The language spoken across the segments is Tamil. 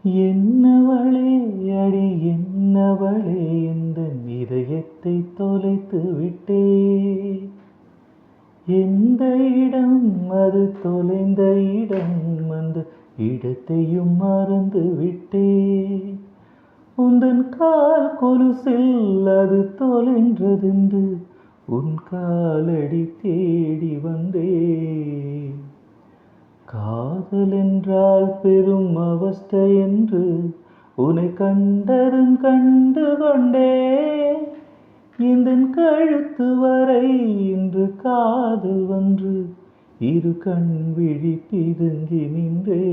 என்னவளே அடி என்னவளே இந்த இதயத்தை தொலைத்து விட்டே. எந்த இடம் அது தொலைந்த இடம், அந்த இடத்தையும் மறந்து விட்டே. உந்தன் கால் கொலுசில் அது தொலைன்றதென்று உன் காலடி தேடி வந்தே. காதல் என்றால் பெரும் அவஸ்தை என்று உன்னை கண்டதும் கண்டு கொண்டே. இந்த கழுத்து வரை இன்று காதல் ஒன்று இரு கண் விழி பிதுங்கி நின்றே.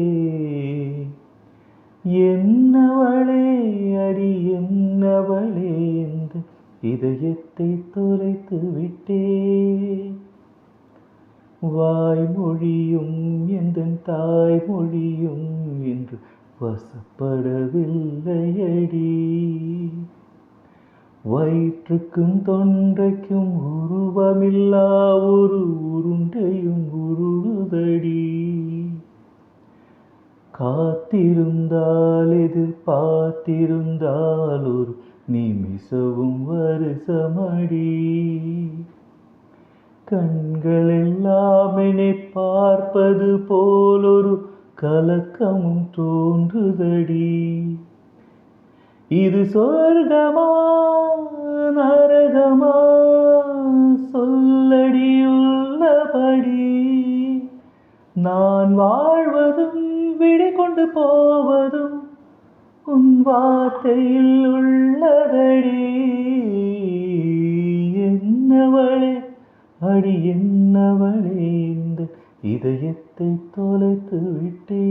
என்னவளே அடி என்னவளே இந்த இதயத்தை தொலைத்து விட்டே. வாய்மொழியும் எந்தன் தாய்மொழியும் என்று வசப்படவில்லையடி. வயிற்றுக்கும் தொண்டைக்கும் உருவமில்லா ஒரு உருண்டையும் உருளுதடி. காத்திருந்தால் எதிர்பார்த்திருந்தால் ஒரு நிமிஷமும் வருஷமடி. கண்கள் எல்லாம் என்னை பார்ப்பது போல் ஒரு கலக்கமும் தோன்றுதடி. இது சொர்க்கமா நரகமா சொல்லடி உள்ளபடி. நான் வாழ்வதும் விடை கொண்டு போவதும் உன் வார்த்தையில் உள்ளதடி. என்னவளே அடி என்னவளே இந்த இதயத்தை தொலைத்து விட்டே.